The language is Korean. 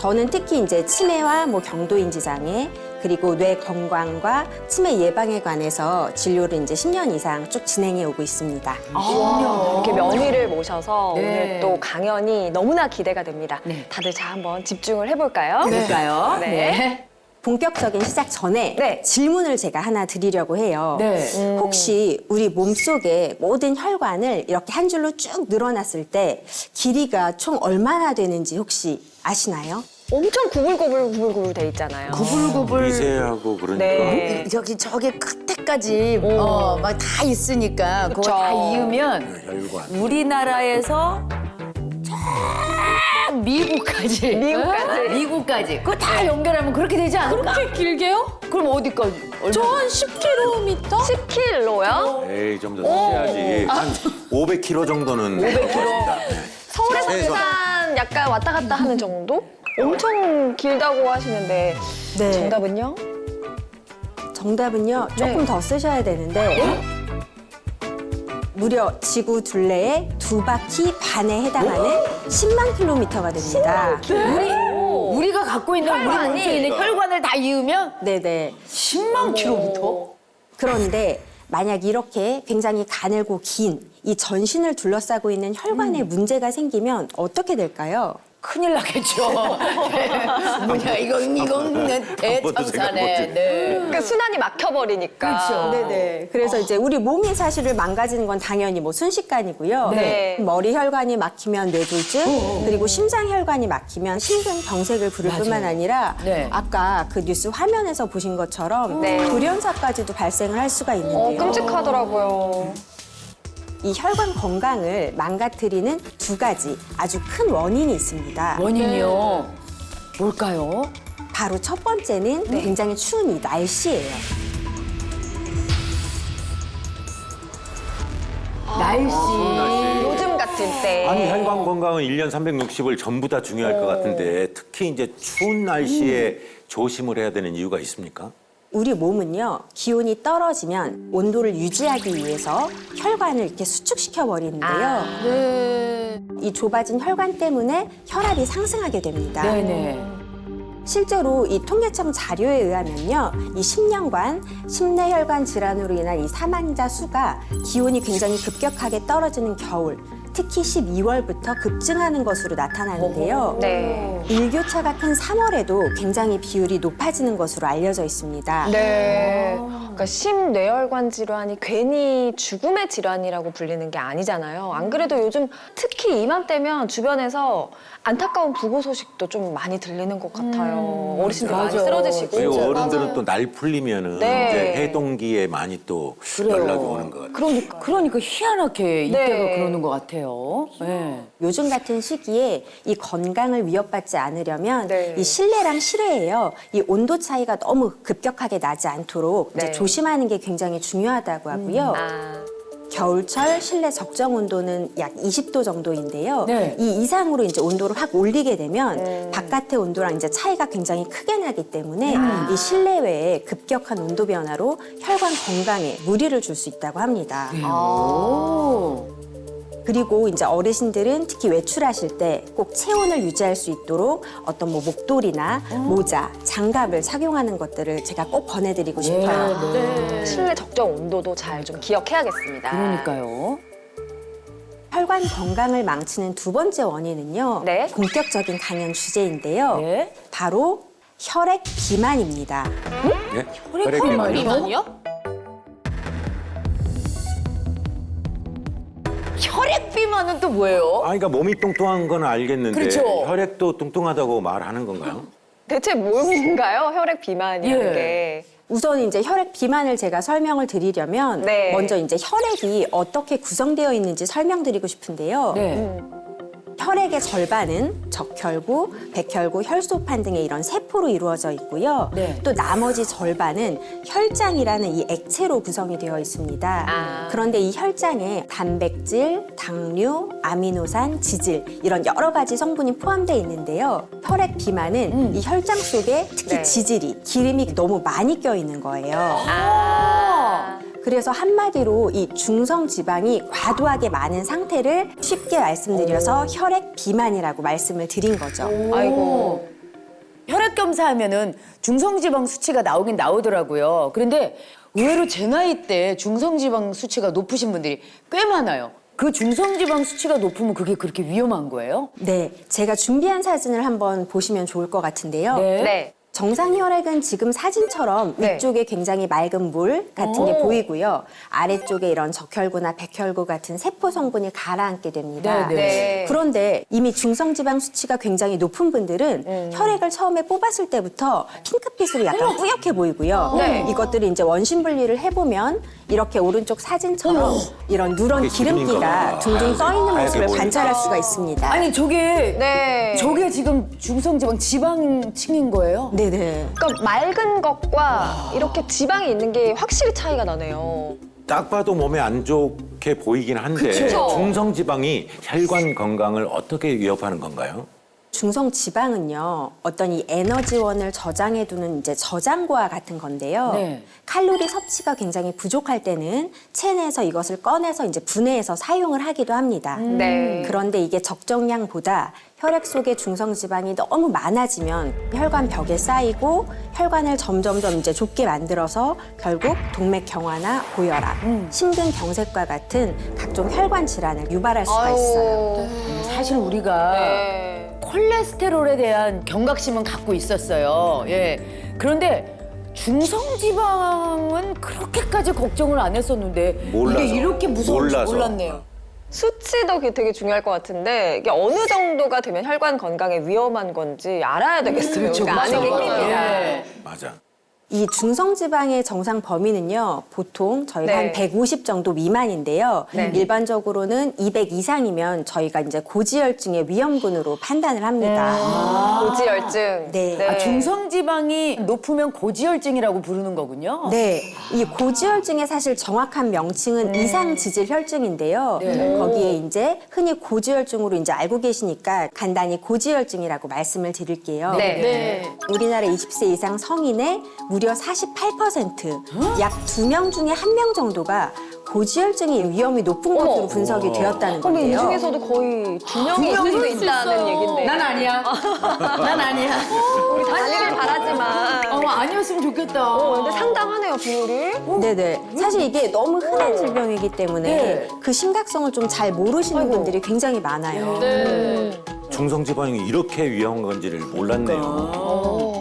저는 특히 이제 치매와 뭐 경도인지 장애 그리고 뇌 건강과 치매 예방에 관해서 진료를 이제 10년 이상 쭉 진행해 오고 있습니다. 이렇게 명의를 모셔서 네. 오늘 또 강연이 너무나 기대가 됩니다. 네. 다들 자 한번 집중을 해볼까요? 그럴까요? 네. 본격적인 시작 전에 네. 질문을 제가 하나 드리려고 해요. 네. 혹시 우리 몸속의 모든 혈관을 이렇게 한 줄로 쭉 늘어놨을 때 길이가 총 얼마나 되는지 혹시 아시나요? 엄청 구불구불 돼 있잖아요. 구불구불. 미세하고 그러니까. 네. 저게 끝에까지 막 다 있으니까 그거 그쵸. 다 이으면 혈관. 우리나라에서 저 미국까지. 미국까지. 그거 다 연결하면 그렇게 되지 않을까? 그렇게 길게요? 그럼 어디까지? 저 한 10km? 10kg요? 에이, 좀 더 세야지. 한 500km 정도는. 500km. 서울에서 최소. 부산 약간 왔다 갔다 하는 정도? 엄청 길다고 하시는데 네. 정답은요? 정답은요. 조금 네. 더 쓰셔야 되는데 무려 지구 둘레의 2바퀴 반에 해당하는 10만 킬로미터가 됩니다. 우리가 갖고 있는 우리 몸속에 있는 혈관을 다 이으면 네네. 10만 킬로미터? 그런데 만약 이렇게 굉장히 가늘고 긴 이 전신을 둘러싸고 있는 혈관에 문제가 생기면 어떻게 될까요? 큰일 나겠죠. 뭐냐 이건 대참사네. 네. 그 순환이 막혀버리니까. 그렇죠. 네네. 그래서 이제 우리 몸이 사실을 망가지는 건 당연히 뭐 순식간이고요. 네. 머리 혈관이 막히면 뇌졸중, 그리고 심장 혈관이 막히면 심근경색을 부를 맞아요. 뿐만 아니라 네. 아까 그 뉴스 화면에서 보신 것처럼 네. 돌연사까지도 발생을 할 수가 있는데요. 끔찍하더라고요. 이 혈관 건강을 망가뜨리는 두 가지 아주 큰 원인이 있습니다. 원인이요. 뭘까요? 바로 첫 번째는 굉장히 추운 이 날씨예요. 날씨. 요즘 같은 때. 아니, 혈관 건강은 1년 360일 전부 다 중요할 것 같은데 특히 이제 추운 날씨에 조심을 해야 되는 이유가 있습니까? 우리 몸은요, 기온이 떨어지면 온도를 유지하기 위해서 혈관을 이렇게 수축시켜 버리는데요. 네. 이 좁아진 혈관 때문에 혈압이 상승하게 됩니다. 네네. 실제로 이 통계청 자료에 의하면요, 이 10년간 심내혈관 질환으로 인한 이 사망자 수가 기온이 굉장히 급격하게 떨어지는 겨울, 특히 12월부터 급증하는 것으로 나타나는데요. 네. 일교차 같은 3월에도 굉장히 비율이 높아지는 것으로 알려져 있습니다. 네. 그러니까 심뇌혈관 질환이 괜히 죽음의 질환이라고 불리는 게 아니잖아요. 안 그래도 요즘 특히 이맘때면 주변에서 안타까운 부고 소식도 좀 많이 들리는 것 같아요. 어르신들 많이 맞아. 쓰러지시고. 그리고 어른들은 또 날 풀리면은 네. 이제 해동기에 많이 또 연락이 오는 것 같아요. 그러니까 희한하게 이때가 네. 그러는 것 같아요. 네. 요즘 같은 시기에 이 건강을 위협받지 않으려면 네. 이 실내랑 실외예요. 이 온도 차이가 너무 급격하게 나지 않도록 이제 네. 조심하는 게 굉장히 중요하다고 하고요. 아. 겨울철 실내 적정 온도는 약 20도 정도인데요. 네. 이 이상으로 이제 온도를 확 올리게 되면 바깥의 온도랑 이제 차이가 굉장히 크게 나기 때문에 이 실내외의 급격한 온도 변화로 혈관 건강에 무리를 줄 수 있다고 합니다. 오. 그리고 이제 어르신들은 특히 외출하실 때 꼭 체온을 유지할 수 있도록 어떤 뭐 목도리나 모자, 장갑을 착용하는 것들을 제가 꼭 권해드리고 싶어요. 네. 실내 적정 온도도 잘 좀 기억해야겠습니다. 그러니까요. 혈관 건강을 망치는 두 번째 원인은요. 네. 본격적인 강연 주제인데요. 네. 바로 혈액 비만입니다. 네? 혈액 비만이요? 비만이요? 혈액 비만은 또 뭐예요? 아, 그러니까 몸이 뚱뚱한 건 알겠는데 그렇죠. 혈액도 뚱뚱하다고 말하는 건가요? 대체 뭔가요? 혈액 비만이라는 예. 게. 우선 이제 혈액 비만을 제가 설명을 드리려면 네. 먼저 이제 혈액이 어떻게 구성되어 있는지 설명드리고 싶은데요. 네. 혈액의 절반은 적혈구, 백혈구, 혈소판 등의 이런 세포로 이루어져 있고요. 네. 또 나머지 절반은 혈장이라는 이 액체로 구성이 되어 있습니다. 아. 그런데 이 혈장에 단백질, 당류, 아미노산, 지질 이런 여러 가지 성분이 포함되어 있는데요. 혈액 비만은 이 혈장 속에 특히 네. 지질이 기름이 너무 많이 껴 있는 거예요. 아. 그래서 한마디로 이 중성 지방이 과도하게 많은 상태를 쉽게 말씀드려서 혈액 비만이라고 말씀을 드린 거죠. 아이고. 검사하면은 중성지방 수치가 나오긴 나오더라고요. 그런데 의외로 제 나이 때 중성지방 수치가 높으신 분들이 꽤 많아요. 그 중성지방 수치가 높으면 그게 그렇게 위험한 거예요? 네, 제가 준비한 사진을 한번 보시면 좋을 것 같은데요. 네. 정상 혈액은 지금 사진처럼 네. 위쪽에 굉장히 맑은 물 같은 게 보이고요. 아래쪽에 이런 적혈구나 백혈구 같은 세포 성분이 가라앉게 됩니다. 네, 네. 그런데 이미 중성지방 수치가 굉장히 높은 분들은 혈액을 처음에 뽑았을 때부터 핑크빛으로 약간 뿌옇게 보이고요. 네. 이것들이 이제 원심 분리를 해보면 이렇게 오른쪽 사진처럼 이런 누런 그게 기름인가 기름기가 봐. 둥둥 떠 있는 하얗게 모습을 보이니까. 관찰할 수가 있습니다. 아니 저게 네. 저게 지금 중성지방 지방층인 거예요? 네네. 그러니까 맑은 것과 이렇게 지방이 있는 게 확실히 차이가 나네요. 딱 봐도 몸에 안 좋게 보이긴 한데 그쵸. 중성지방이 혈관 건강을 어떻게 위협하는 건가요? 중성 지방은요, 어떤 이 에너지원을 저장해두는 이제 저장고와 같은 건데요. 네. 칼로리 섭취가 굉장히 부족할 때는 체내에서 이것을 꺼내서 이제 분해해서 사용을 하기도 합니다. 네. 그런데 이게 적정량보다 혈액 속에 중성 지방이 너무 많아지면 혈관 벽에 쌓이고 혈관을 점점점 이제 좁게 만들어서 결국 동맥 경화나 고혈압, 심근경색과 같은 각종 혈관 질환을 유발할 수가 있어요. 사실 우리가 네. 콜레스테롤에 대한 경각심은 갖고 있었어요. 예. 그런데 중성지방은 그렇게까지 걱정을 안 했었는데 몰라서. 이게 이렇게 무서운지 몰라서. 몰랐네요. 수치도 되게 중요할 것 같은데 이게 어느 정도가 되면 혈관 건강에 위험한 건지 알아야 되겠어요. 그렇죠. 그러니까 아는 게 맞아요. 힘이다. 예. 맞아. 이 중성지방의 정상 범위는요, 보통 저희가 네. 한 150 정도 미만인데요. 네. 일반적으로는 200 이상이면 저희가 이제 고지혈증의 위험군으로 판단을 합니다. 고지혈증. 네. 아, 중성지방이 높으면 고지혈증이라고 부르는 거군요. 네, 이 고지혈증의 사실 정확한 명칭은 이상지질혈증인데요. 거기에 이제 흔히 고지혈증으로 이제 알고 계시니까 간단히 고지혈증이라고 말씀을 드릴게요. 네. 네. 우리나라 20세 이상 성인의 무려 48%, 약 2명 중에 1명 정도가 고지혈증의 위험이 높은 어머. 것으로 분석이 되었다는 그럼 이 건데요. 중에서도 거의 2명이 있을 수 있다는 얘긴데. 난 아니야. 난 아니야. 우리 다니길 바라지만. 아니었으면 좋겠다. 근데 상당하네요, 비율이. 네네. 사실 이게 너무 흔한 질병이기 때문에 네. 그 심각성을 좀 잘 모르시는 분들이 굉장히 많아요. 네. 중성지방이 이렇게 위험한 건지를 몰랐네요.